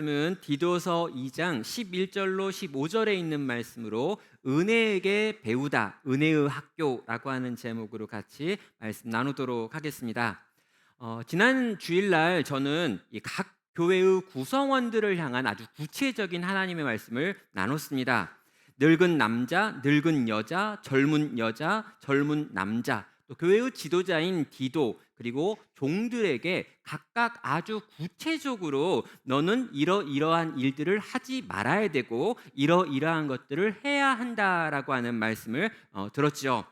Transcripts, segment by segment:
말씀은 디도서 2장 11절로 15절에 있는 말씀으로 은혜에게 배우다, 은혜의 학교라고 하는 제목으로 같이 말씀 나누도록 하겠습니다. 지난 주일날 저는 이 각 교회의 구성원들을 향한 아주 구체적인 하나님의 말씀을 나눴습니다. 늙은 남자, 늙은 여자, 젊은 남자, 또 교회의 지도자인 디도, 그리고 종들에게 각각 아주 구체적으로 너는 이러이러한 일들을 하지 말아야 되고 이러이러한 것들을 해야 한다라고 하는 말씀을 들었죠.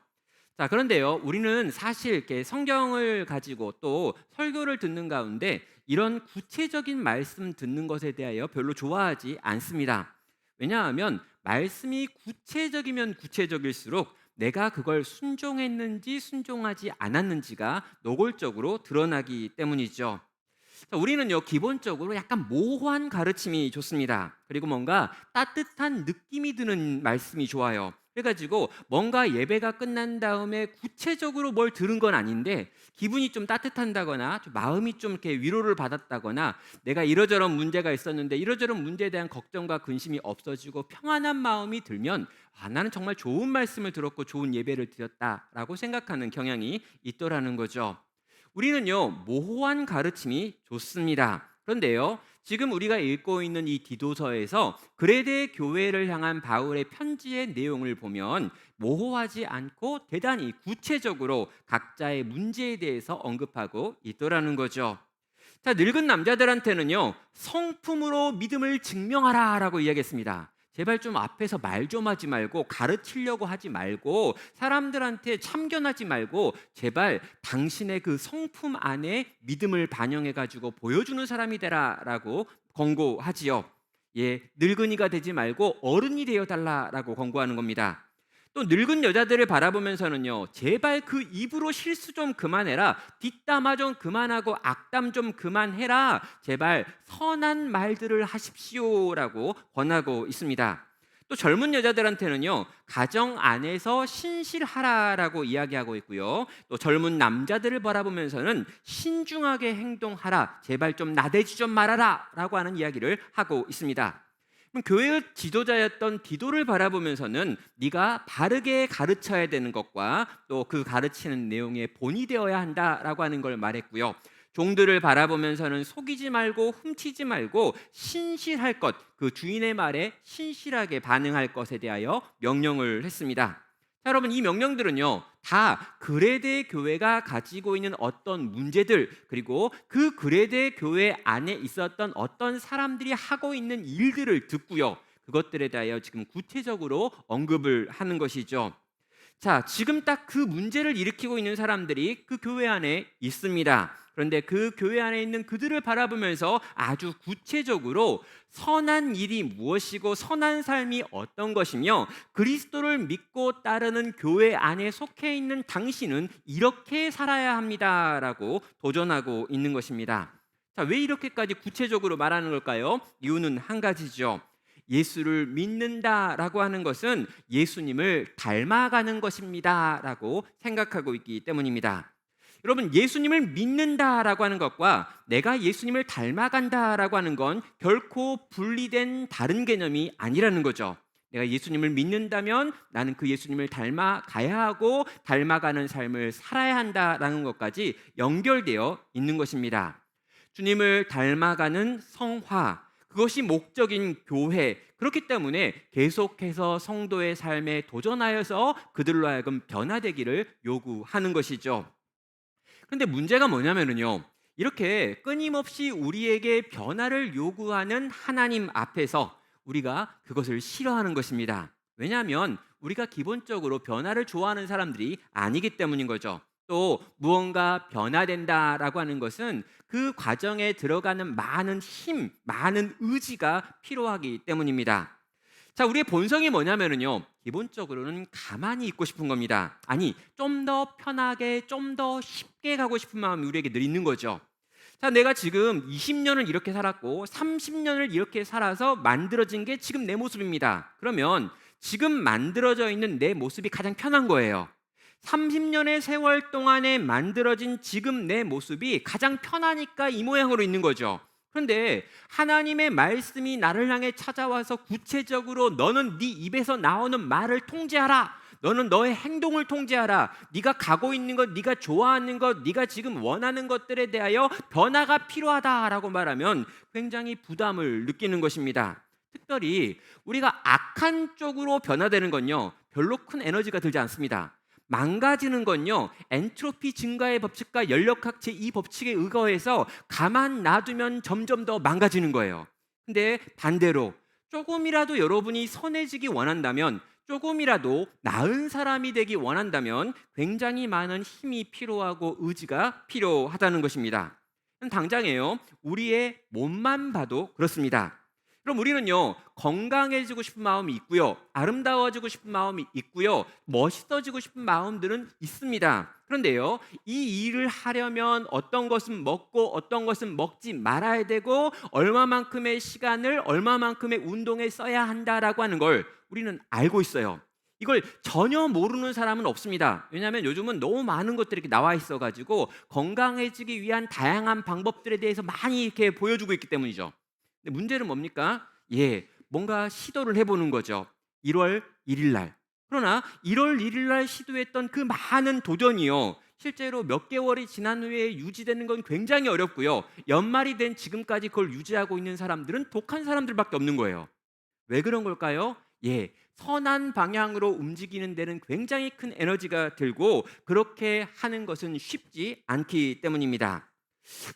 자, 그런데요, 우리는 사실 이렇게 성경을 가지고 또 설교를 듣는 가운데 이런 구체적인 말씀 듣는 것에 대하여 별로 좋아하지 않습니다. 왜냐하면 말씀이 구체적이면 구체적일수록 내가 그걸 순종했는지 순종하지 않았는지가 노골적으로 드러나기 때문이죠. 자, 우리는요, 기본적으로 약간 모호한 가르침이 좋습니다. 그리고 뭔가 따뜻한 느낌이 드는 말씀이 좋아요. 그래가지고 뭔가 예배가 끝난 다음에 구체적으로 뭘 들은 건 아닌데 기분이 좀 따뜻한다거나 좀 마음이 좀 이렇게 위로를 받았다거나 내가 이러저런 문제가 있었는데 이러저런 문제에 대한 걱정과 근심이 없어지고 평안한 마음이 들면 나는 정말 좋은 말씀을 들었고 좋은 예배를 드렸다라고 생각하는 경향이 있더라는 거죠. 우리는요, 모호한 가르침이 좋습니다. 그런데요, 지금 우리가 읽고 있는 이 디도서에서 그레데 교회를 향한 바울의 편지의 내용을 보면 모호하지 않고 대단히 구체적으로 각자의 문제에 대해서 언급하고 있더라는 거죠. 자, 늙은 남자들한테는요, 성품으로 믿음을 증명하라라고 이야기했습니다. 제발 좀 앞에서 말 좀 하지 말고 가르치려고 하지 말고 사람들한테 참견하지 말고 제발 당신의 그 성품 안에 믿음을 반영해 가지고 보여주는 사람이 되라라고 권고하지요. 예, 늙은이가 되지 말고 어른이 되어 달라라고 권고하는 겁니다. 또 늙은 여자들을 바라보면서는요, 제발 그 입으로 실수 좀 그만해라, 뒷담화 좀 그만하고 악담 좀 그만해라, 제발 선한 말들을 하십시오라고 권하고 있습니다. 또 젊은 여자들한테는요, 가정 안에서 신실하라라고 이야기하고 있고요, 또 젊은 남자들을 바라보면서는 신중하게 행동하라, 제발 좀 나대지 좀 말아라라고 하는 이야기를 하고 있습니다. 그럼 교회의 지도자였던 디도를 바라보면서는 네가 바르게 가르쳐야 되는 것과 또 그 가르치는 내용의 본이 되어야 한다라고 하는 걸 말했고요. 종들을 바라보면서는 속이지 말고 훔치지 말고 신실할 것, 그 주인의 말에 신실하게 반응할 것에 대하여 명령을 했습니다. 자, 여러분, 이 명령들은요, 다 그레데 교회가 가지고 있는 어떤 문제들, 그리고 그 그레데 교회 안에 있었던 어떤 사람들이 하고 있는 일들을 듣고요, 그것들에 대하여 지금 구체적으로 언급을 하는 것이죠. 자, 지금 딱 그 문제를 일으키고 있는 사람들이 그 교회 안에 있습니다. 그런데 그 교회 안에 있는 그들을 바라보면서 아주 구체적으로 선한 일이 무엇이고 선한 삶이 어떤 것이며 그리스도를 믿고 따르는 교회 안에 속해 있는 당신은 이렇게 살아야 합니다라고 도전하고 있는 것입니다. 자, 왜 이렇게까지 구체적으로 말하는 걸까요? 이유는 한 가지죠. 예수를 믿는다라고 하는 것은 예수님을 닮아가는 것입니다라고 생각하고 있기 때문입니다. 여러분, 예수님을 믿는다라고 하는 것과 내가 예수님을 닮아간다라고 하는 건 결코 분리된 다른 개념이 아니라는 거죠. 내가 예수님을 믿는다면 나는 그 예수님을 닮아가야 하고 닮아가는 삶을 살아야 한다라는 것까지 연결되어 있는 것입니다. 주님을 닮아가는 성화, 그것이 목적인 교회. 그렇기 때문에 계속해서 성도의 삶에 도전하여서 그들로 하여금 변화되기를 요구하는 것이죠. 그런데 문제가 뭐냐면요, 이렇게 끊임없이 우리에게 변화를 요구하는 하나님 앞에서 우리가 그것을 싫어하는 것입니다. 왜냐하면 우리가 기본적으로 변화를 좋아하는 사람들이 아니기 때문인 거죠. 또 무언가 변화된다라고 하는 것은 그 과정에 들어가는 많은 힘, 많은 의지가 필요하기 때문입니다. 자, 우리의 본성이 뭐냐면요, 기본적으로는 가만히 있고 싶은 겁니다. 아니, 좀 더 편하게, 좀 더 쉽게 가고 싶은 마음이 우리에게 늘 있는 거죠. 자, 내가 지금 20년을 이렇게 살았고 30년을 이렇게 살아서 만들어진 게 지금 내 모습입니다. 그러면 지금 만들어져 있는 내 모습이 가장 편한 거예요. 30년의 세월 동안에 만들어진 지금 내 모습이 가장 편하니까 이 모양으로 있는 거죠. 그런데 하나님의 말씀이 나를 향해 찾아와서 구체적으로 너는 네 입에서 나오는 말을 통제하라. 너는 너의 행동을 통제하라. 네가 가고 있는 것, 네가 좋아하는 것, 네가 지금 원하는 것들에 대하여 변화가 필요하다라고 말하면 굉장히 부담을 느끼는 것입니다. 특별히 우리가 악한 쪽으로 변화되는 건요, 별로 큰 에너지가 들지 않습니다. 망가지는 건요, 엔트로피 증가의 법칙과 연력학 제2 법칙에 의거해서 가만 놔두면 점점 더 망가지는 거예요. 근데 반대로 조금이라도 여러분이 선해지기 원한다면, 조금이라도 나은 사람이 되기 원한다면 굉장히 많은 힘이 필요하고 의지가 필요하다는 것입니다. 당장에요, 우리의 몸만 봐도 그렇습니다. 그럼 우리는요, 건강해지고 싶은 마음이 있고요, 아름다워지고 싶은 마음이 있고요, 멋있어지고 싶은 마음들은 있습니다. 그런데요, 이 일을 하려면 어떤 것은 먹고 어떤 것은 먹지 말아야 되고 얼마만큼의 시간을 얼마만큼의 운동에 써야 한다라고 하는 걸 우리는 알고 있어요. 이걸 전혀 모르는 사람은 없습니다. 왜냐하면 요즘은 너무 많은 것들이 이렇게 나와 있어가지고 건강해지기 위한 다양한 방법들에 대해서 많이 이렇게 보여주고 있기 때문이죠. 근데 문제는 뭡니까? 뭔가 시도를 해보는 거죠. 1월 1일 날. 그러나 1월 1일 날 시도했던 그 많은 도전이요, 실제로 몇 개월이 지난 후에 유지되는 건 굉장히 어렵고요, 연말이 된 지금까지 그걸 유지하고 있는 사람들은 독한 사람들밖에 없는 거예요. 왜 그런 걸까요? 선한 방향으로 움직이는 데는 굉장히 큰 에너지가 들고 그렇게 하는 것은 쉽지 않기 때문입니다.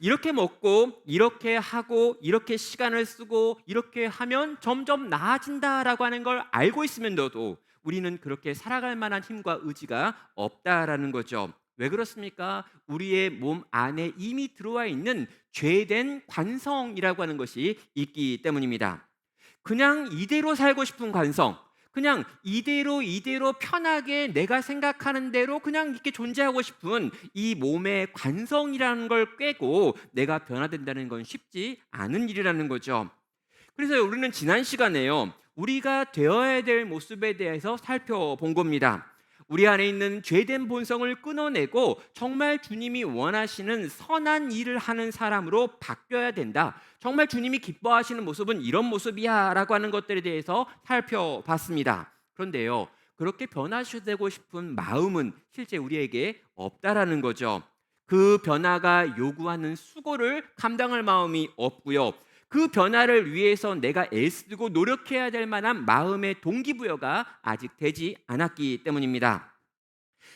이렇게 먹고 이렇게 하고 이렇게 시간을 쓰고 이렇게 하면 점점 나아진다라고 하는 걸 알고 있으면서도 우리는 그렇게 살아갈 만한 힘과 의지가 없다라는 거죠. 왜 그렇습니까? 우리의 몸 안에 이미 들어와 있는 죄된 관성이라고 하는 것이 있기 때문입니다. 그냥 이대로 살고 싶은 관성, 그냥 이대로 편하게 내가 생각하는 대로 그냥 이렇게 존재하고 싶은 이 몸의 관성이라는 걸 꿰고 내가 변화된다는 건 쉽지 않은 일이라는 거죠. 그래서 우리는 지난 시간에요, 우리가 되어야 될 모습에 대해서 살펴본 겁니다. 우리 안에 있는 죄된 본성을 끊어내고 정말 주님이 원하시는 선한 일을 하는 사람으로 바뀌어야 된다. 정말 주님이 기뻐하시는 모습은 이런 모습이야 라고 하는 것들에 대해서 살펴봤습니다. 그런데요, 그렇게 변화되고 싶은 마음은 실제 우리에게 없다라는 거죠. 그 변화가 요구하는 수고를 감당할 마음이 없고요, 그 변화를 위해서 내가 애쓰고 노력해야 될 만한 마음의 동기부여가 아직 되지 않았기 때문입니다.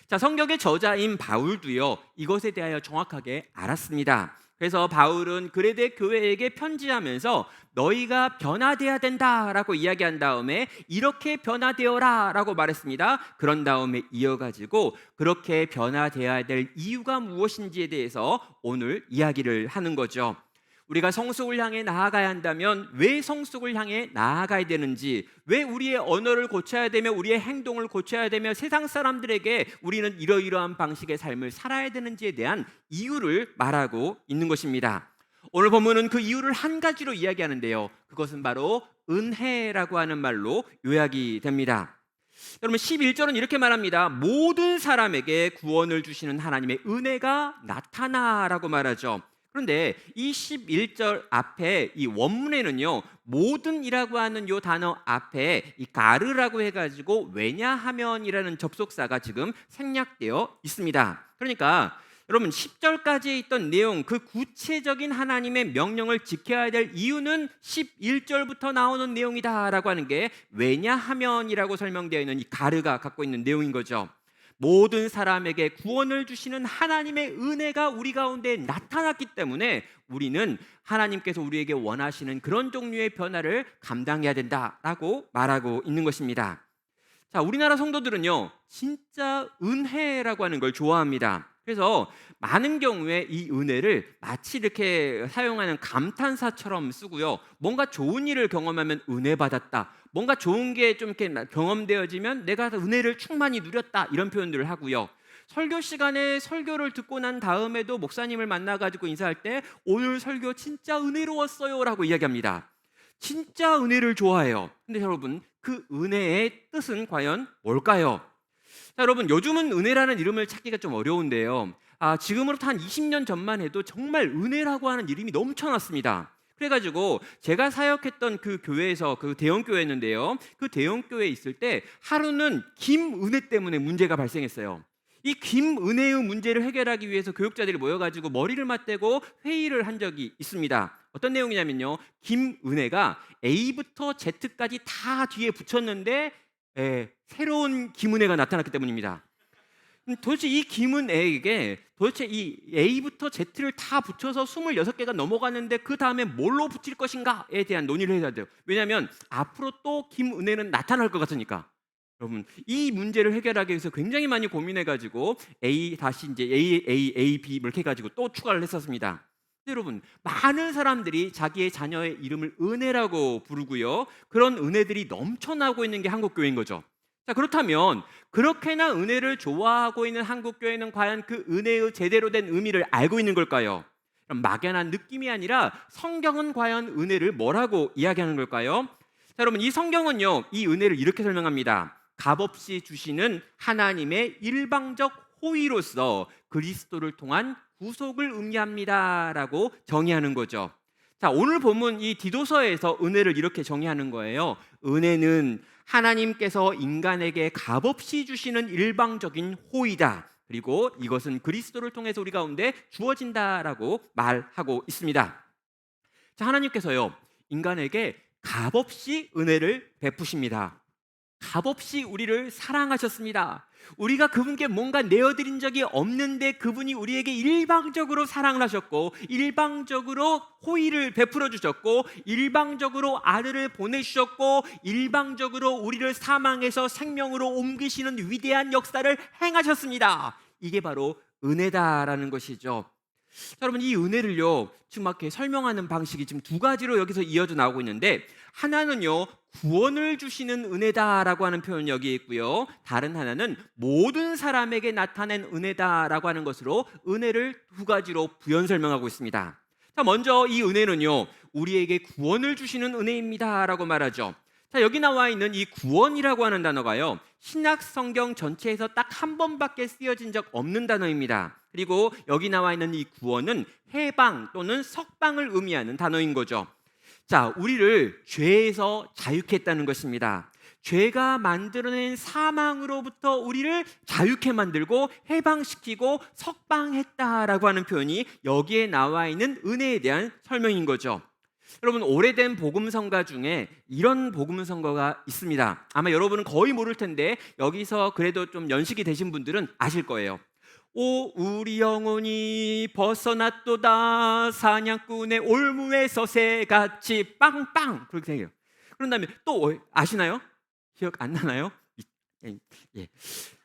자, 성경의 저자인 바울도요, 이것에 대하여 정확하게 알았습니다. 그래서 바울은 그레데 교회에게 편지하면서 너희가 변화돼야 된다라고 이야기한 다음에 이렇게 변화되어라 라고 말했습니다. 그런 다음에 이어가지고 그렇게 변화돼야 될 이유가 무엇인지에 대해서 오늘 이야기를 하는 거죠. 우리가 성숙을 향해 나아가야 한다면 왜 성숙을 향해 나아가야 되는지, 왜 우리의 언어를 고쳐야 되며 우리의 행동을 고쳐야 되며 세상 사람들에게 우리는 이러이러한 방식의 삶을 살아야 되는지에 대한 이유를 말하고 있는 것입니다. 오늘 본문은 그 이유를 한 가지로 이야기하는데요, 그것은 바로 은혜라고 하는 말로 요약이 됩니다. 여러분, 11절은 이렇게 말합니다. 모든 사람에게 구원을 주시는 하나님의 은혜가 나타나라고 말하죠. 그런데 이 11절 앞에 이 원문에는요, 모든이라고 하는 요 단어 앞에 이 가르라고 해가지고 왜냐하면이라는 접속사가 지금 생략되어 있습니다. 그러니까 여러분, 10절까지 있던 내용, 그 구체적인 하나님의 명령을 지켜야 될 이유는 11절부터 나오는 내용이다라고 하는 게 왜냐하면이라고 설명되어 있는 이 가르가 갖고 있는 내용인 거죠. 모든 사람에게 구원을 주시는 하나님의 은혜가 우리 가운데 나타났기 때문에 우리는 하나님께서 우리에게 원하시는 그런 종류의 변화를 감당해야 된다라고 말하고 있는 것입니다. 자, 우리나라 성도들은요, 진짜 은혜라고 하는 걸 좋아합니다. 그래서 많은 경우에 이 은혜를 마치 이렇게 사용하는 감탄사처럼 쓰고요, 뭔가 좋은 일을 경험하면 은혜 받았다, 뭔가 좋은 게 좀 이렇게 경험되어지면 내가 은혜를 충만히 누렸다, 이런 표현들을 하고요. 설교 시간에 설교를 듣고 난 다음에도 목사님을 만나가지고 인사할 때 오늘 설교 진짜 은혜로웠어요 라고 이야기합니다. 진짜 은혜를 좋아해요. 근데 여러분, 그 은혜의 뜻은 과연 뭘까요? 자, 여러분, 요즘은 은혜라는 이름을 찾기가 좀 어려운데요, 지금으로부터 한 20년 전만 해도 정말 은혜라고 하는 이름이 넘쳐났습니다. 그래가지고 제가 사역했던 그 교회에서, 그 대형 교회였는데요, 그 대형 교회에 있을 때 하루는 김은혜 때문에 문제가 발생했어요. 이 김은혜의 문제를 해결하기 위해서 교육자들이 모여가지고 머리를 맞대고 회의를 한 적이 있습니다. 어떤 내용이냐면요, 김은혜가 A부터 Z까지 다 뒤에 붙였는데 새로운 김은혜가 나타났기 때문입니다. 도대체 이 김은혜에게 도대체 이 A부터 Z를 다 붙여서 26개가 넘어갔는데 그 다음에 뭘로 붙일 것인가에 대한 논의를 해야 돼요. 왜냐하면 앞으로 또 김은혜는 나타날 것 같으니까. 여러분, 이 문제를 해결하기 위해서 굉장히 많이 고민해가지고 A 다시 이제 A, B 이렇게 해가지고 또 추가를 했었습니다. 여러분, 많은 사람들이 자기의 자녀의 이름을 은혜라고 부르고요, 그런 은혜들이 넘쳐나고 있는 게 한국교회인 거죠. 자, 그렇다면 그렇게나 은혜를 좋아하고 있는 한국교회는 과연 그 은혜의 제대로 된 의미를 알고 있는 걸까요? 막연한 느낌이 아니라 성경은 과연 은혜를 뭐라고 이야기하는 걸까요? 자, 여러분, 이 성경은요, 이 은혜를 이렇게 설명합니다. 값없이 주시는 하나님의 일방적 호의로서 그리스도를 통한 구속을 의미합니다라고 정의하는 거죠. 자, 오늘 본문 이 디도서에서 은혜를 이렇게 정의하는 거예요. 은혜는 하나님께서 인간에게 값없이 주시는 일방적인 호의다. 그리고 이것은 그리스도를 통해서 우리 가운데 주어진다라고 말하고 있습니다. 자, 하나님께서요, 인간에게 값없이 은혜를 베푸십니다. 값없이 우리를 사랑하셨습니다. 우리가 그분께 뭔가 내어드린 적이 없는데 그분이 우리에게 일방적으로 사랑을 하셨고, 일방적으로 호의를 베풀어 주셨고, 일방적으로 아들을 보내주셨고, 일방적으로 우리를 사망에서 생명으로 옮기시는 위대한 역사를 행하셨습니다. 이게 바로 은혜다라는 것이죠. 자, 여러분, 이 은혜를요, 지금 막 이렇게 설명하는 방식이 지금 두 가지로 여기서 이어져 나오고 있는데, 하나는요, 구원을 주시는 은혜다라고 하는 표현이 여기에 있고요, 다른 하나는 모든 사람에게 나타낸 은혜다라고 하는 것으로 은혜를 두 가지로 부연 설명하고 있습니다. 자, 먼저 이 은혜는요, 우리에게 구원을 주시는 은혜입니다라고 말하죠. 자, 여기 나와 있는 이 구원이라고 하는 단어가요, 신약 성경 전체에서 딱 한 번밖에 쓰여진 적 없는 단어입니다. 그리고 여기 나와 있는 이 구원은 해방 또는 석방을 의미하는 단어인 거죠. 자, 우리를 죄에서 자유케 했다는 것입니다. 죄가 만들어낸 사망으로부터 우리를 자유케 만들고 해방시키고 석방했다라고 하는 표현이 여기에 나와 있는 은혜에 대한 설명인 거죠. 여러분, 오래된 복음성가 중에 이런 복음성가가 있습니다. 아마 여러분은 거의 모를 텐데 여기서 그래도 좀 연식이 되신 분들은 아실 거예요. 오, 우리 영혼이 벗어났도다, 사냥꾼의 올무에서 새같이 빵빵, 그렇게 생겨요. 그런 다음에 또 아시나요? 기억 안 나나요? 예.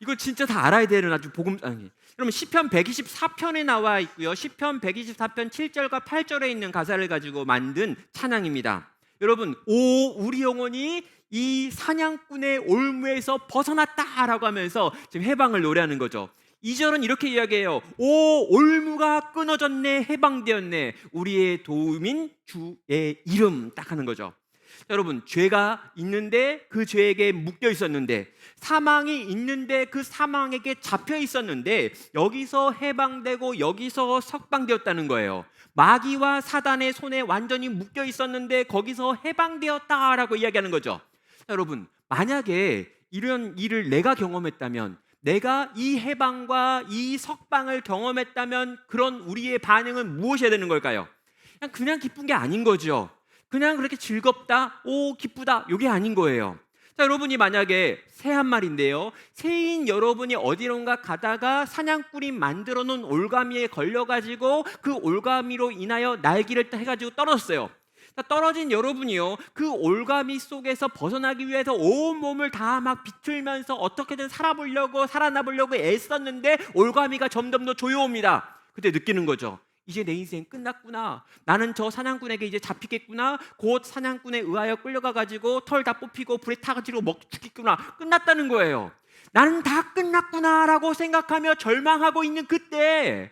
이거 진짜 다 알아야 되는 아주 복음. 여러분, 시편 124편에 나와 있고요, 시편 124편 7절과 8절에 있는 가사를 가지고 만든 찬양입니다. 여러분, 오, 우리 영혼이 이 사냥꾼의 올무에서 벗어났다라고 하면서 지금 해방을 노래하는 거죠. 2절은 이렇게 이야기해요. 오, 올무가 끊어졌네, 해방되었네, 우리의 도움인 주의 이름, 딱 하는 거죠. 여러분, 죄가 있는데 그 죄에게 묶여 있었는데, 사망이 있는데 그 사망에게 잡혀 있었는데, 여기서 해방되고 여기서 석방되었다는 거예요. 마귀와 사단의 손에 완전히 묶여 있었는데 거기서 해방되었다라고 이야기하는 거죠. 여러분, 만약에 이런 일을 내가 경험했다면, 내가 이 해방과 이 석방을 경험했다면 그런 우리의 반응은 무엇이어야 되는 걸까요? 그냥 기쁜 게 아닌 거죠. 그냥 그렇게 즐겁다, 오, 기쁘다, 이게 아닌 거예요. 자, 여러분이 만약에 새 한 마리인데요, 새인 여러분이 어디론가 가다가 사냥꾼이 만들어 놓은 올가미에 걸려가지고 그 올가미로 인하여 날기를 해가지고 떨어졌어요. 자, 떨어진 여러분이요, 그 올가미 속에서 벗어나기 위해서 온 몸을 다 막 비틀면서 어떻게든 살아나보려고 애썼는데 올가미가 점점 더 조여옵니다. 그때 느끼는 거죠. 이제 내 인생 끝났구나. 나는 저 사냥꾼에게 이제 잡히겠구나. 곧 사냥꾼에 의하여 끌려가가지고 털 다 뽑히고 불에 타가지고 죽겠구나. 끝났다는 거예요. 나는 다 끝났구나라고 생각하며 절망하고 있는 그때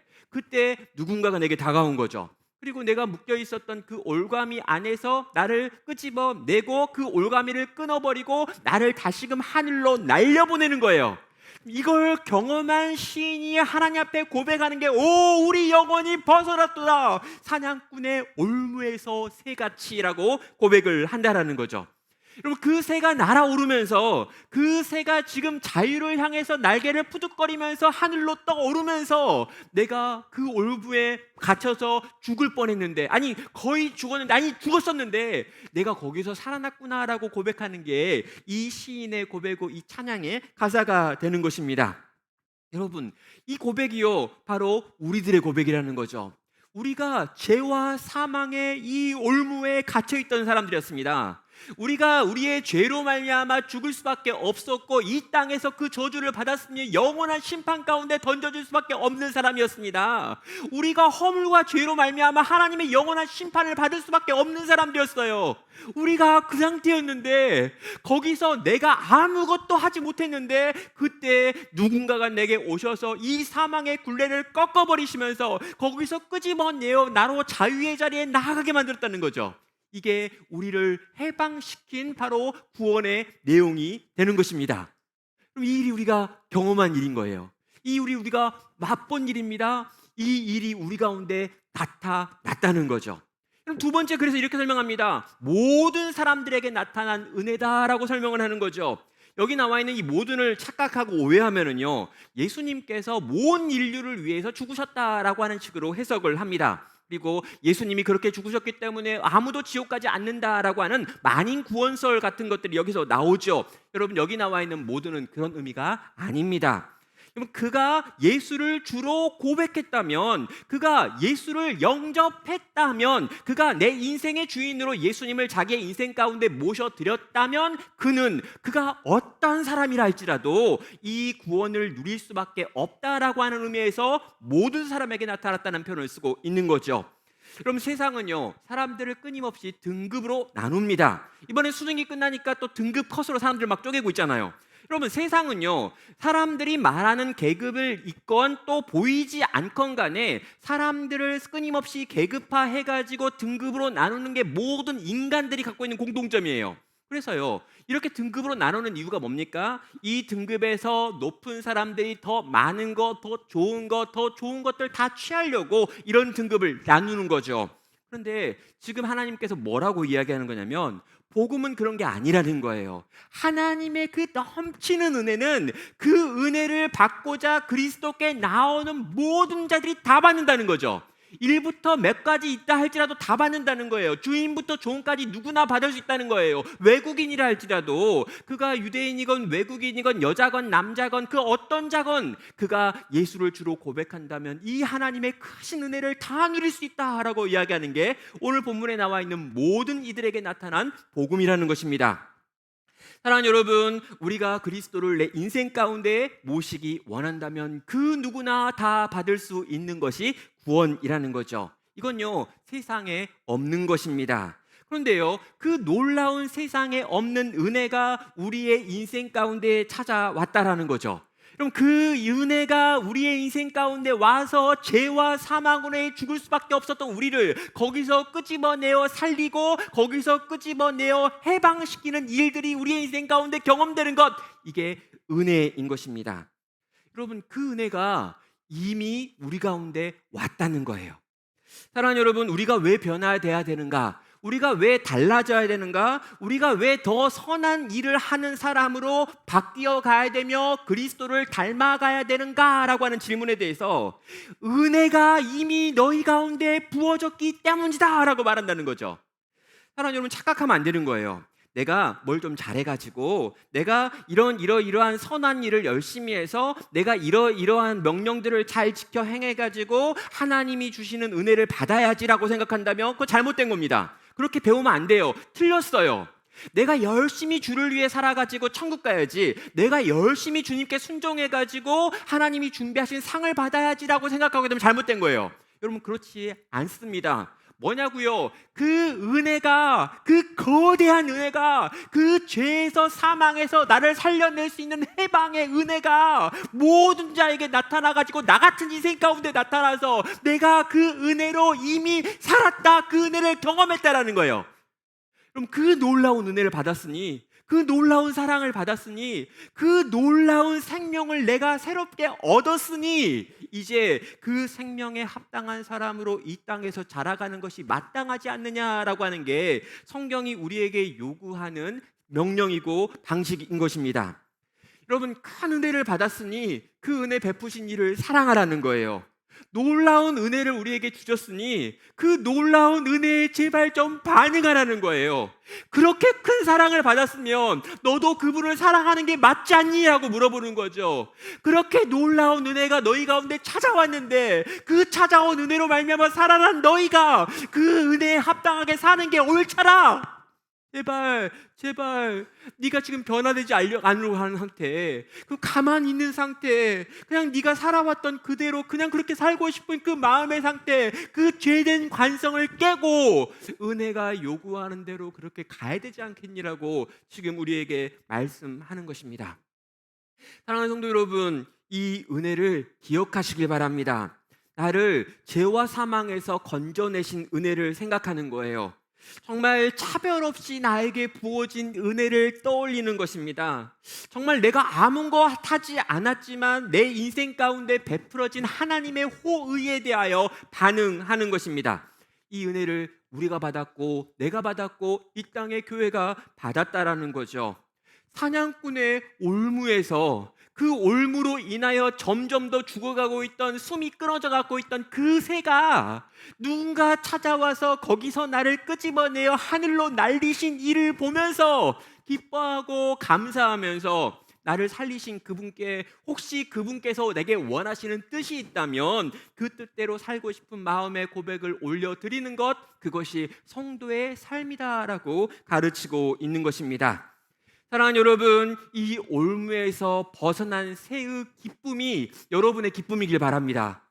누군가가 내게 다가온 거죠. 그리고 내가 묶여 있었던 그 올가미 안에서 나를 끄집어내고 그 올가미를 끊어버리고 나를 다시금 하늘로 날려보내는 거예요. 이걸 경험한 시인이 하나님 앞에 고백하는 게 우리 영혼이 벗어났도다 사냥꾼의 올무에서 새같이라고 고백을 한다라는 거죠. 여러분, 그 새가 날아오르면서 그 새가 지금 자유를 향해서 날개를 푸득거리면서 하늘로 떠오르면서 내가 그 올무에 갇혀서 죽을 뻔했는데, 아니 거의 죽었는데, 아니 죽었었는데 내가 거기서 살아났구나라고 고백하는 게 이 시인의 고백이고 이 찬양의 가사가 되는 것입니다. 여러분, 이 고백이요 바로 우리들의 고백이라는 거죠. 우리가 죄와 사망의 이 올무에 갇혀 있던 사람들이었습니다. 우리가 우리의 죄로 말미암아 죽을 수밖에 없었고 이 땅에서 그 저주를 받았으니 영원한 심판 가운데 던져질 수밖에 없는 사람이었습니다. 우리가 허물과 죄로 말미암아 하나님의 영원한 심판을 받을 수밖에 없는 사람들이었어요. 우리가 그 상태였는데 거기서 내가 아무것도 하지 못했는데 그때 누군가가 내게 오셔서 이 사망의 굴레를 꺾어버리시면서 거기서 끄집어내어 나로 자유의 자리에 나아가게 만들었다는 거죠. 이게 우리를 해방시킨 바로 구원의 내용이 되는 것입니다. 그럼 이 일이 우리가 경험한 일인 거예요. 이 일이 우리가 맛본 일입니다. 이 일이 우리 가운데 나타났다는 거죠. 그럼 두 번째, 그래서 이렇게 설명합니다. 모든 사람들에게 나타난 은혜다라고 설명을 하는 거죠. 여기 나와 있는 이 모든을 착각하고 오해하면은요, 예수님께서 온 인류를 위해서 죽으셨다라고 하는 식으로 해석을 합니다. 그리고 예수님이 그렇게 죽으셨기 때문에 아무도 지옥 가지 않는다라고 하는 만인 구원설 같은 것들이 여기서 나오죠. 여러분, 여기 나와 있는 모두는 그런 의미가 아닙니다. 그럼 그가 예수를 주로 고백했다면, 그가 예수를 영접했다면, 그가 내 인생의 주인으로 예수님을 자기의 인생 가운데 모셔드렸다면 그가 어떤 사람이라 할지라도 이 구원을 누릴 수밖에 없다라고 하는 의미에서 모든 사람에게 나타났다는 표현을 쓰고 있는 거죠. 그럼 세상은요, 사람들을 끊임없이 등급으로 나눕니다. 이번에 수능이 끝나니까 또 등급 컷으로 사람들 막 쪼개고 있잖아요. 여러분, 세상은요, 사람들이 말하는 계급을 있건 또 보이지 않건 간에 사람들을 끊임없이 계급화해가지고 등급으로 나누는 게 모든 인간들이 갖고 있는 공통점이에요. 그래서요, 이렇게 등급으로 나누는 이유가 뭡니까? 이 등급에서 높은 사람들이 더 많은 것, 더 좋은 것들 다 취하려고 이런 등급을 나누는 거죠. 그런데 지금 하나님께서 뭐라고 이야기하는 거냐면, 복음은 그런 게 아니라는 거예요. 하나님의 그 넘치는 은혜는 그 은혜를 받고자 그리스도께 나오는 모든 자들이 다 받는다는 거죠. 1부터 몇 가지 있다 할지라도 다 받는다는 거예요. 주인부터 종까지 누구나 받을 수 있다는 거예요. 외국인이라 할지라도, 그가 유대인이건 외국인이건 여자건 남자건 그 어떤 자건 그가 예수를 주로 고백한다면 이 하나님의 크신 은혜를 다 누릴 수 있다라고 이야기하는 게 오늘 본문에 나와 있는 모든 이들에게 나타난 복음이라는 것입니다. 사랑하는 여러분, 우리가 그리스도를 내 인생 가운데 모시기 원한다면 그 누구나 다 받을 수 있는 것이 구원이라는 거죠. 이건요, 세상에 없는 것입니다. 그런데요, 그 놀라운 세상에 없는 은혜가 우리의 인생 가운데 찾아왔다라는 거죠. 그럼 그 은혜가 우리의 인생 가운데 와서 죄와 사망으로 죽을 수밖에 없었던 우리를 거기서 끄집어내어 살리고 거기서 끄집어내어 해방시키는 일들이 우리의 인생 가운데 경험되는 것, 이게 은혜인 것입니다. 여러분, 그 은혜가 이미 우리 가운데 왔다는 거예요. 사랑하는 여러분, 우리가 왜 변화돼야 되는가? 우리가 왜 달라져야 되는가? 우리가 왜 더 선한 일을 하는 사람으로 바뀌어 가야 되며 그리스도를 닮아가야 되는가라고 하는 질문에 대해서 은혜가 이미 너희 가운데 부어졌기 때문이다 라고 말한다는 거죠. 사랑하는 여러분, 착각하면 안 되는 거예요. 내가 뭘 좀 잘해가지고 내가 이러한 선한 일을 열심히 해서 내가 이러한 명령들을 잘 지켜 행해가지고 하나님이 주시는 은혜를 받아야지라고 생각한다면 그거 잘못된 겁니다. 그렇게 배우면 안 돼요. 틀렸어요. 내가 열심히 주를 위해 살아가지고 천국 가야지, 내가 열심히 주님께 순종해가지고 하나님이 준비하신 상을 받아야지라고 생각하게 되면 잘못된 거예요. 여러분, 그렇지 않습니다. 뭐냐고요? 그 은혜가, 그 거대한 은혜가, 그 죄에서 사망에서 나를 살려낼 수 있는 해방의 은혜가 모든 자에게 나타나가지고 나 같은 인생 가운데 그럼 그 놀라운 은혜를 받았으니, 그 놀라운 사랑을 받았으니, 그 놀라운 생명을 내가 새롭게 얻었으니 이제 그 생명에 합당한 사람으로 이 땅에서 자라가는 것이 마땅하지 않느냐라고 하는 게 성경이 우리에게 요구하는 명령이고 방식인 것입니다. 여러분, 큰 은혜를 받았으니 그 은혜 베푸신 이를 사랑하라는 거예요. 놀라운 은혜를 우리에게 주셨으니 그 놀라운 은혜에 제발 좀 반응하라는 거예요. 그렇게 큰 사랑을 받았으면 너도 그분을 사랑하는 게 맞지 않니? 라고 물어보는 거죠. 그렇게 놀라운 은혜가 너희 가운데 찾아왔는데 그 찾아온 은혜로 말미암아 살아난 너희가 그 은혜에 합당하게 사는 게 옳잖아. 제발 네가 지금 변화되지 않으려고 하는 상태, 그 가만히 있는 상태, 그냥 네가 살아왔던 그대로 그냥 그렇게 살고 싶은 그 마음의 상태, 그 죄된 관성을 깨고 은혜가 요구하는 대로 그렇게 가야 되지 않겠니라고 지금 우리에게 말씀하는 것입니다. 사랑하는 성도 여러분, 이 은혜를 기억하시길 바랍니다. 나를 죄와 사망에서 건져내신 은혜를 생각하는 거예요. 정말 차별 없이 나에게 부어진 은혜를 떠올리는 것입니다. 정말 내가 아무것 하지 않았지만 내 인생 가운데 베풀어진 하나님의 호의에 대하여 반응하는 것입니다. 이 은혜를 우리가 받았고 내가 받았고 이 땅의 교회가 받았다라는 거죠. 사냥꾼의 올무에서 그 올무로 인하여 점점 더 죽어가고 있던, 숨이 끊어져 가고 있던 그 새가 누군가 찾아와서 거기서 나를 끄집어내어 하늘로 날리신 이를 보면서 기뻐하고 감사하면서 나를 살리신 그분께, 혹시 그분께서 내게 원하시는 뜻이 있다면 그 뜻대로 살고 싶은 마음의 고백을 올려드리는 것, 그것이 성도의 삶이다라고 가르치고 있는 것입니다. 사랑하는 여러분, 이 올무에서 벗어난 새의 기쁨이 여러분의 기쁨이길 바랍니다.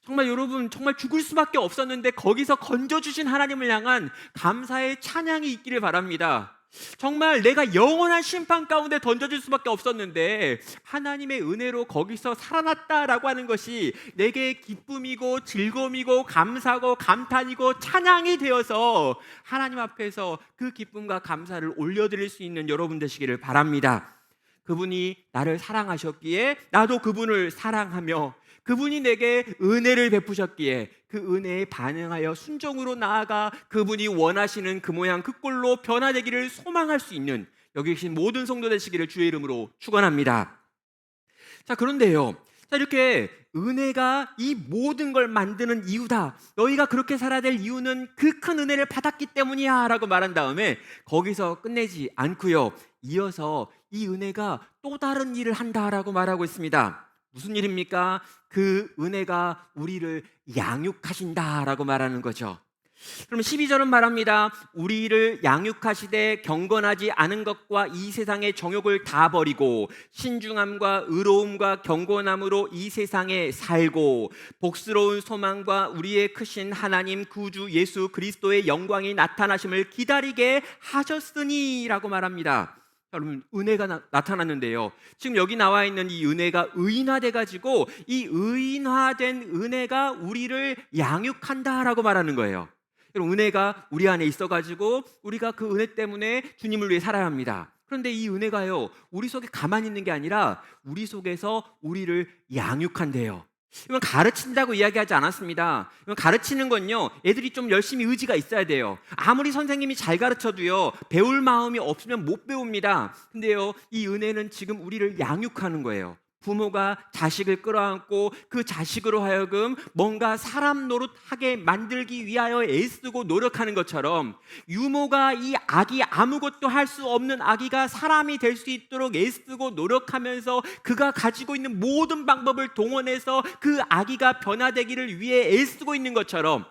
정말 여러분, 정말 죽을 수밖에 없었는데 거기서 건져주신 하나님을 향한 감사의 찬양이 있기를 바랍니다. 정말 내가 영원한 심판 가운데 던져질 수밖에 없었는데 하나님의 은혜로 거기서 살아났다라고 하는 것이 내게 기쁨이고 즐거움이고 감사고 감탄이고 찬양이 되어서 하나님 앞에서 그 기쁨과 감사를 올려드릴 수 있는 여러분 되시기를 바랍니다. 그분이 나를 사랑하셨기에 나도 그분을 사랑하며, 그분이 내게 은혜를 베푸셨기에 그 은혜에 반응하여 순종으로 나아가 그분이 원하시는 그 모양 그 꼴로 변화되기를 소망할 수 있는 여기 계신 모든 성도 되시기를 주의 이름으로 축원합니다. 자, 그런데요, 이렇게 은혜가 이 모든 걸 만드는 이유다, 너희가 그렇게 살아야 될 이유는 그 큰 은혜를 받았기 때문이야 라고 말한 다음에 거기서 끝내지 않고요, 이어서 이 은혜가 또 다른 일을 한다라고 말하고 있습니다. 무슨 일입니까? 그 은혜가 우리를 양육하신다라고 말하는 거죠. 그럼 12절은 말합니다. 우리를 양육하시되 경건하지 않은 것과 이 세상의 정욕을 다 버리고 신중함과 의로움과 경건함으로 이 세상에 살고 복스러운 소망과 우리의 크신 하나님 구주 예수 그리스도의 영광이 나타나심을 기다리게 하셨으니 라고 말합니다. 여러분, 은혜가 나타났는데요, 지금 여기 나와 있는 이 은혜가 의인화돼 가지고 이 의인화된 은혜가 우리를 양육한다라고 말하는 거예요. 여러분, 은혜가 우리 안에 있어 가지고 우리가 그 은혜 때문에 주님을 위해 살아야 합니다. 그런데 이 은혜가요, 우리 속에 가만히 있는 게 아니라 우리 속에서 우리를 양육한대요. 이건 가르친다고 이야기하지 않았습니다. 이건 가르치는 건요, 애들이 좀 열심히 의지가 있어야 돼요. 아무리 선생님이 잘 가르쳐도요, 배울 마음이 없으면 못 배웁니다. 근데요, 이 은혜는 지금 우리를 양육하는 거예요. 부모가 자식을 끌어안고 그 자식으로 하여금 뭔가 사람 노릇하게 만들기 위하여 애쓰고 노력하는 것처럼, 유모가 이 아기, 아무것도 할 수 없는 아기가 사람이 될 수 있도록 애쓰고 노력하면서 그가 가지고 있는 모든 방법을 동원해서 그 아기가 변화되기를 위해 애쓰고 있는 것처럼,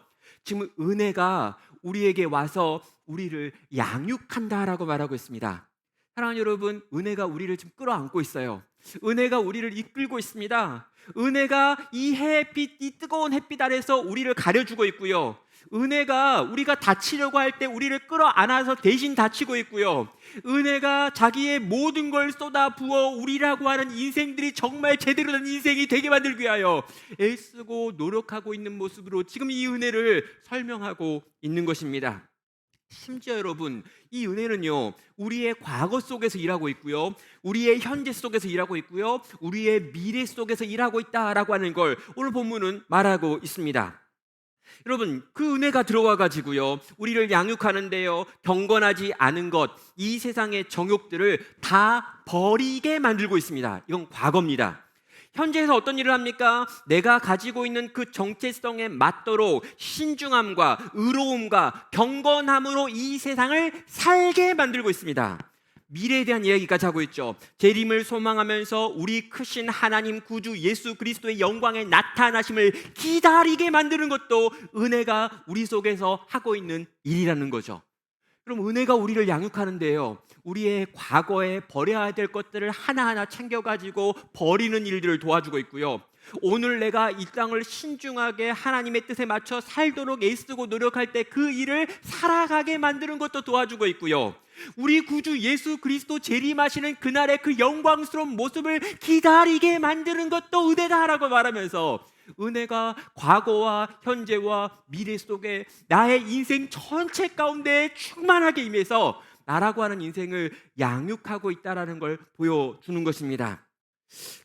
지금 은혜가 우리에게 와서 우리를 양육한다라고 말하고 있습니다. 사랑하는 여러분, 은혜가 우리를 지금 끌어안고 있어요. 은혜가 우리를 이끌고 있습니다. 은혜가 이 햇빛, 이 뜨거운 햇빛 아래서 우리를 가려주고 있고요, 은혜가 우리가 다치려고 할 때 우리를 끌어안아서 대신 다치고 있고요, 은혜가 자기의 모든 걸 쏟아 부어 우리라고 하는 인생들이 정말 제대로 된 인생이 되게 만들기 위하여 애쓰고 노력하고 있는 모습으로 지금 이 은혜를 설명하고 있는 것입니다. 심지어 여러분, 이 은혜는요, 우리의 과거 속에서 일하고 있고요, 우리의 현재 속에서 일하고 있고요, 우리의 미래 속에서 일하고 있다라고 하는 걸 오늘 본문은 말하고 있습니다. 여러분, 그 은혜가 들어와 가지고요, 우리를 양육하는데요, 경건하지 않은 것, 이 세상의 정욕들을 다 버리게 만들고 있습니다. 이건 과거입니다. 현재에서 어떤 일을 합니까? 내가 가지고 있는 그 정체성에 맞도록 신중함과 의로움과 경건함으로 이 세상을 살게 만들고 있습니다. 미래에 대한 이야기까지 하고 있죠. 재림을 소망하면서 우리 크신 하나님 구주 예수 그리스도의 영광의 나타나심을 기다리게 만드는 것도 은혜가 우리 속에서 하고 있는 일이라는 거죠. 그럼 은혜가 우리를 양육하는데요, 우리의 과거에 버려야 될 것들을 하나하나 챙겨가지고 버리는 일들을 도와주고 있고요, 오늘 내가 이 땅을 신중하게 하나님의 뜻에 맞춰 살도록 애쓰고 노력할 때 그 일을 살아가게 만드는 것도 도와주고 있고요, 우리 구주 예수 그리스도 재림하시는 그날의 그 영광스러운 모습을 기다리게 만드는 것도 은혜다라고 말하면서, 은혜가 과거와 현재와 미래 속에 나의 인생 전체 가운데 충만하게 임해서 나라고 하는 인생을 양육하고 있다라는 걸 보여주는 것입니다.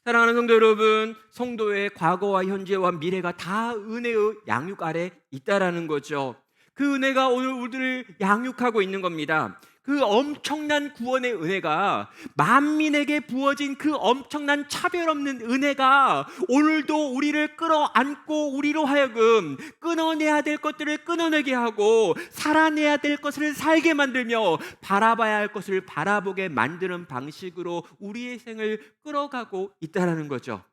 사랑하는 성도 여러분, 성도의 과거와 현재와 미래가 다 은혜의 양육 아래 있다라는 거죠. 그 은혜가 오늘 우리를 양육하고 있는 겁니다. 그 엄청난 구원의 은혜가, 만민에게 부어진 그 엄청난 차별 없는 은혜가 오늘도 우리를 끌어안고 우리로 하여금 끊어내야 될 것들을 끊어내게 하고 살아내야 될 것을 살게 만들며 바라봐야 할 것을 바라보게 만드는 방식으로 우리의 생을 끌어가고 있다는 거죠.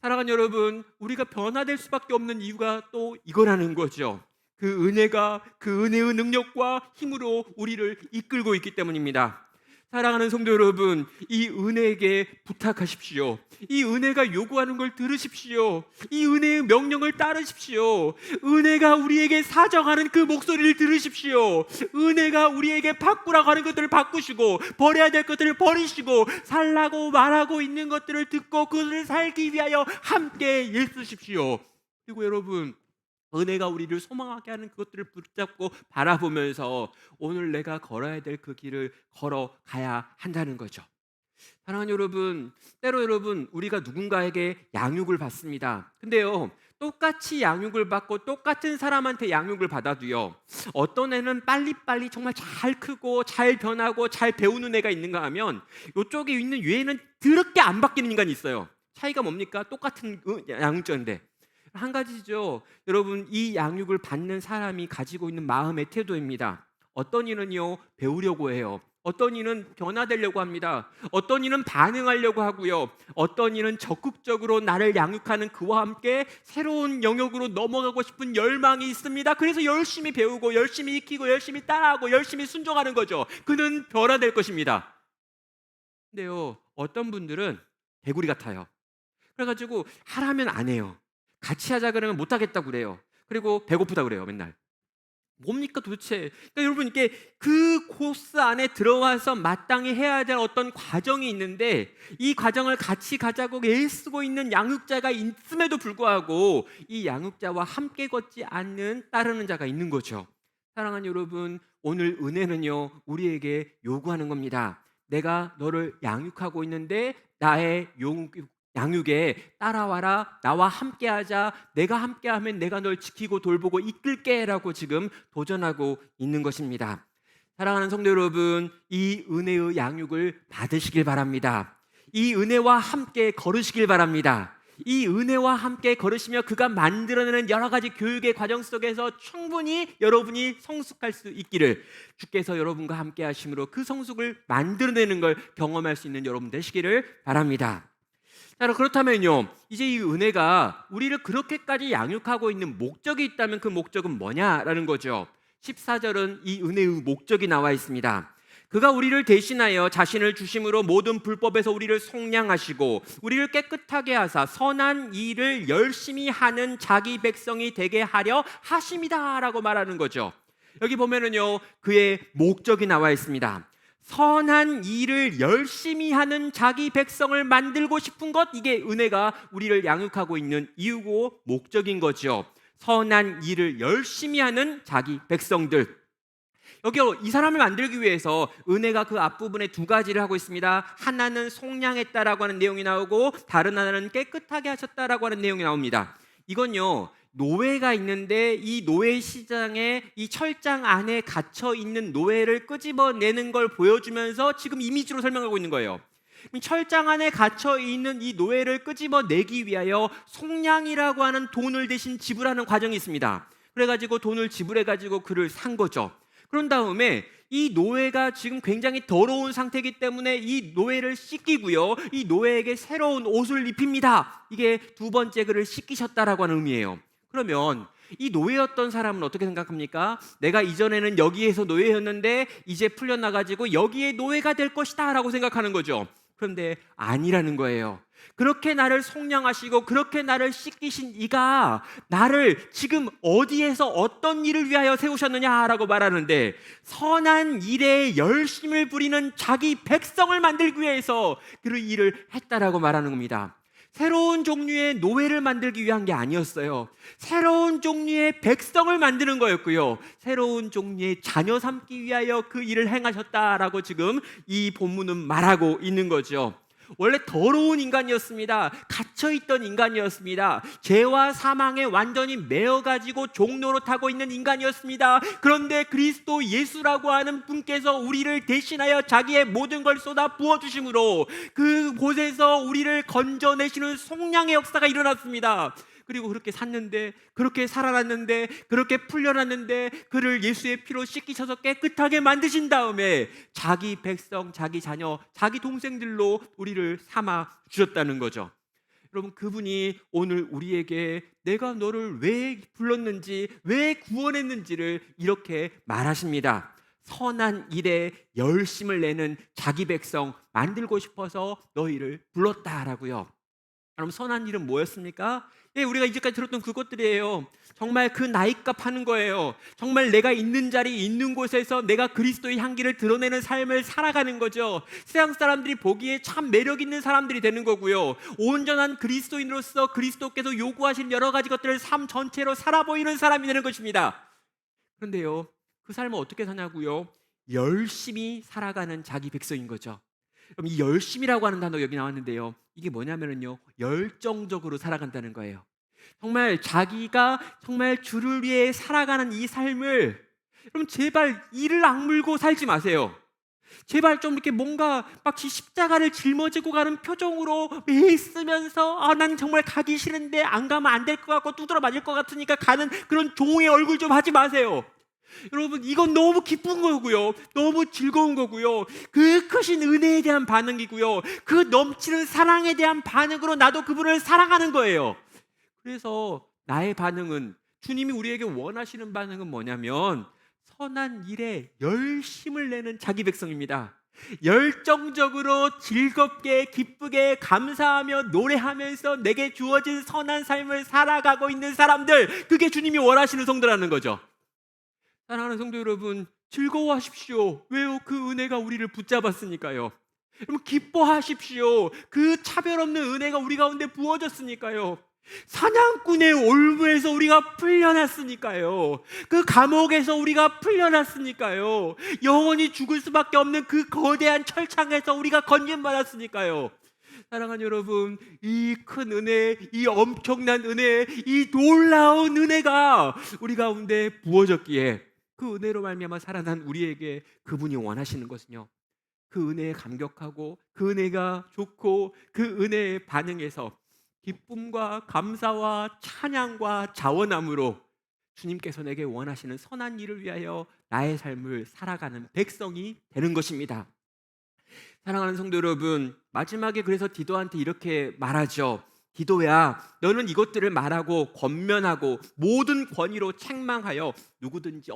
사랑하는 여러분, 우리가 변화될 수밖에 없는 이유가 또 이거라는 거죠. 그 은혜가, 그 은혜의 능력과 힘으로 우리를 이끌고 있기 때문입니다. 사랑하는 성도 여러분, 이 은혜에게 부탁하십시오. 이 은혜가 요구하는 걸 들으십시오. 이 은혜의 명령을 따르십시오. 은혜가 우리에게 사정하는 그 목소리를 들으십시오. 은혜가 우리에게 바꾸라고 하는 것들을 바꾸시고, 버려야 될 것들을 버리시고, 살라고 말하고 있는 것들을 듣고 그것을 살기 위하여 함께 애쓰십시오. 그리고 여러분, 은혜가 우리를 소망하게 하는 그것들을 붙잡고 바라보면서 오늘 내가 걸어야 될 그 길을 걸어가야 한다는 거죠. 사랑하는 여러분, 때로 여러분, 우리가 누군가에게 양육을 받습니다. 근데요, 똑같이 양육을 받고 똑같은 사람한테 양육을 받아도요, 어떤 애는 빨리빨리 정말 잘 크고 잘 변하고 잘 배우는 애가 있는가 하면, 이쪽에 있는 얘는 더럽게 안 바뀌는 인간이 있어요. 차이가 뭡니까? 똑같은 양육자인데. 한 가지죠. 여러분, 이 양육을 받는 사람이 가지고 있는 마음의 태도입니다. 어떤 이는요, 배우려고 해요. 어떤 이는 변화되려고 합니다. 어떤 이는 반응하려고 하고요, 어떤 이는 적극적으로 나를 양육하는 그와 함께 새로운 영역으로 넘어가고 싶은 열망이 있습니다. 그래서 열심히 배우고 열심히 익히고 열심히 따라하고 열심히 순종하는 거죠. 그는 변화될 것입니다. 근데요, 어떤 분들은 개구리 같아요. 그래가지고 하라면 안 해요. 같이 하자 그러면 못 하겠다고 그래요. 그리고 배고프다 그래요, 맨날. 뭡니까 도대체? 그러니까 여러분, 이게 그 코스 안에 들어와서 마땅히 해야 될 어떤 과정이 있는데, 이 과정을 같이 가자고 애쓰고 있는 양육자가 있음에도 불구하고 이 양육자와 함께 걷지 않는 따르는 자가 있는 거죠. 사랑하는 여러분, 오늘 은혜는요, 우리에게 요구하는 겁니다. 내가 너를 양육하고 있는데 나의 양육에 따라와라, 나와 함께하자, 내가 함께하면 내가 널 지키고 돌보고 이끌게 라고 지금 도전하고 있는 것입니다. 사랑하는 성도 여러분, 이 은혜의 양육을 받으시길 바랍니다. 이 은혜와 함께 걸으시길 바랍니다. 이 은혜와 함께 걸으시며 그가 만들어내는 여러 가지 교육의 과정 속에서 충분히 여러분이 성숙할 수 있기를, 주께서 여러분과 함께 하심으로 그 성숙을 만들어내는 걸 경험할 수 있는 여러분 되시기를 바랍니다. 자, 그렇다면요, 이제 이 은혜가 우리를 그렇게까지 양육하고 있는 목적이 있다면 그 목적은 뭐냐라는 거죠. 14절은 이 은혜의 목적이 나와 있습니다. 그가 우리를 대신하여 자신을 주심으로 모든 불법에서 우리를 속량하시고 우리를 깨끗하게 하사 선한 일을 열심히 하는 자기 백성이 되게 하려 하심이다 라고 말하는 거죠. 여기 보면은요, 그의 목적이 나와 있습니다. 선한 일을 열심히 하는 자기 백성을 만들고 싶은 것, 이게 은혜가 우리를 양육하고 있는 이유고 목적인 거죠. 선한 일을 열심히 하는 자기 백성들. 여기 이 사람을 만들기 위해서 은혜가 그 앞부분에 두 가지를 하고 있습니다. 하나는 속량했다라고 하는 내용이 나오고 다른 하나는 깨끗하게 하셨다라고 하는 내용이 나옵니다. 이건요, 노예가 있는데 이 노예 시장에 이 철장 안에 갇혀 있는 노예를 끄집어내는 걸 보여주면서 지금 이미지로 설명하고 있는 거예요. 철장 안에 갇혀 있는 이 노예를 끄집어내기 위하여 속량이라고 하는 돈을 대신 지불하는 과정이 있습니다. 그래가지고 돈을 지불해가지고 그를 산 거죠. 그런 다음에 이 노예가 지금 굉장히 더러운 상태이기 때문에 이 노예를 씻기고요, 이 노예에게 새로운 옷을 입힙니다. 이게 두 번째, 그를 씻기셨다라고 하는 의미예요. 그러면 이 노예였던 사람은 어떻게 생각합니까? 내가 이전에는 여기에서 노예였는데 이제 풀려나가지고 여기에 노예가 될 것이다 라고 생각하는 거죠. 그런데 아니라는 거예요. 그렇게 나를 속량하시고 그렇게 나를 씻기신 이가 나를 지금 어디에서 어떤 일을 위하여 세우셨느냐라고 말하는데, 선한 일에 열심을 부리는 자기 백성을 만들기 위해서 그 일을 했다라고 말하는 겁니다. 새로운 종류의 노예를 만들기 위한 게 아니었어요. 새로운 종류의 백성을 만드는 거였고요, 새로운 종류의 자녀 삼기 위하여 그 일을 행하셨다라고 지금 이 본문은 말하고 있는 거죠. 원래 더러운 인간이었습니다. 갇혀있던 인간이었습니다. 죄와 사망에 완전히 매어가지고 종노릇하고 있는 인간이었습니다. 그런데 그리스도 예수라고 하는 분께서 우리를 대신하여 자기의 모든 걸 쏟아 부어주심으로 그곳에서 우리를 건져내시는 속량의 역사가 일어났습니다. 그리고 그렇게 샀는데, 그렇게 살아났는데, 그렇게 풀려났는데 그를 예수의 피로 씻기셔서 깨끗하게 만드신 다음에 자기 백성, 자기 자녀, 자기 동생들로 우리를 삼아 주셨다는 거죠. 여러분, 그분이 오늘 우리에게 내가 너를 왜 불렀는지, 왜 구원했는지를 이렇게 말하십니다. 선한 일에 열심을 내는 자기 백성 만들고 싶어서 너희를 불렀다라고요. 그럼 선한 일은 뭐였습니까? 우리가 이제까지 들었던 그것들이에요. 정말 그 나이값 하는 거예요. 정말 내가 있는 자리, 있는 곳에서 내가 그리스도의 향기를 드러내는 삶을 살아가는 거죠. 세상 사람들이 보기에 참 매력 있는 사람들이 되는 거고요, 온전한 그리스도인으로서 그리스도께서 요구하신 여러 가지 것들을 삶 전체로 살아 보이는 사람이 되는 것입니다. 그런데요, 그 삶을 어떻게 사냐고요? 열심히 살아가는 자기 백성인 거죠. 그럼 이 열심이라고 하는 단어가 여기 나왔는데요, 이게 뭐냐면요, 열정적으로 살아간다는 거예요. 정말 자기가 정말 주를 위해 살아가는 이 삶을, 여러분 제발 이를 악물고 살지 마세요. 제발 좀 이렇게 뭔가 막 십자가를 짊어지고 가는 표정으로 매일 쓰면서 난 정말 가기 싫은데 안 가면 안 될 것 같고 두드러 맞을 것 같으니까 가는 그런 종의 얼굴 좀 하지 마세요. 여러분, 이건 너무 기쁜 거고요, 너무 즐거운 거고요, 그 크신 은혜에 대한 반응이고요, 그 넘치는 사랑에 대한 반응으로 나도 그분을 사랑하는 거예요. 그래서 나의 반응은, 주님이 우리에게 원하시는 반응은 뭐냐면 선한 일에 열심을 내는 자기 백성입니다. 열정적으로 즐겁게 기쁘게 감사하며 노래하면서 내게 주어진 선한 삶을 살아가고 있는 사람들, 그게 주님이 원하시는 성도라는 거죠. 사랑하는 성도 여러분, 즐거워하십시오. 왜요? 그 은혜가 우리를 붙잡았으니까요. 여러분, 기뻐하십시오. 그 차별 없는 은혜가 우리 가운데 부어졌으니까요. 사냥꾼의 올무에서 우리가 풀려났으니까요. 그 감옥에서 우리가 풀려났으니까요. 영원히 죽을 수밖에 없는 그 거대한 철창에서 우리가 건진받았으니까요. 사랑하는 여러분, 이 큰 은혜, 이 엄청난 은혜, 이 놀라운 은혜가 우리 가운데 부어졌기에 그 은혜로 말미암아 살아난 우리에게 그분이 원하시는 것은요, 그 은혜에 감격하고 그 은혜가 좋고 그 은혜에 반응해서 기쁨과 감사와 찬양과 자원함으로 주님께서 내게 원하시는 선한 일을 위하여 나의 삶을 살아가는 백성이 되는 것입니다. 사랑하는 성도 여러분, 마지막에 그래서 디도한테 이렇게 말하죠. 디도야, 너는 이것들을 말하고 권면하고 모든 권위로 책망하여 누구든지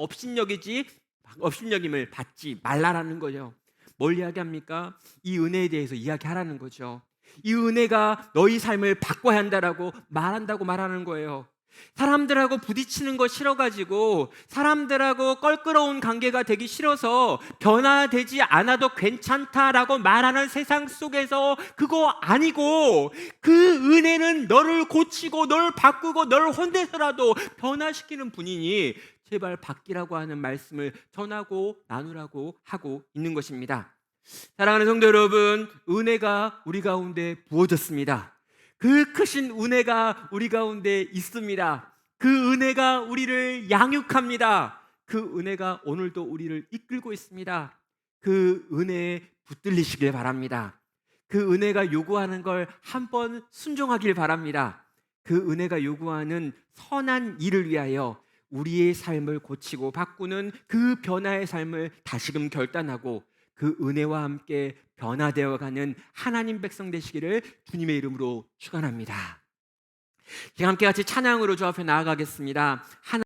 업신여김을 받지 말라라는 거죠. 뭘 이야기합니까? 이 은혜에 대해서 이야기하라는 거죠. 이 은혜가 너희 삶을 바꿔야 한다라고 말하는 거예요. 사람들하고 부딪히는 거 싫어가지고, 사람들하고 껄끄러운 관계가 되기 싫어서 변화되지 않아도 괜찮다라고 말하는 세상 속에서 그거 아니고, 그 은혜는 너를 고치고 너를 바꾸고 너를 혼내서라도 변화시키는 분이니 제발 받기라고 하는 말씀을 전하고 나누라고 하고 있는 것입니다. 사랑하는 성도 여러분, 은혜가 우리 가운데 부어졌습니다. 그 크신 은혜가 우리 가운데 있습니다. 그 은혜가 우리를 양육합니다. 그 은혜가 오늘도 우리를 이끌고 있습니다. 그 은혜에 붙들리시길 바랍니다. 그 은혜가 요구하는 걸 한번 순종하길 바랍니다. 그 은혜가 요구하는 선한 일을 위하여 우리의 삶을 고치고 바꾸는 그 변화의 삶을 다시금 결단하고 그 은혜와 함께 변화되어 가는 하나님 백성 되시기를 주님의 이름으로 축원합니다. 함께 같이 찬양으로 주 앞에 나아가겠습니다.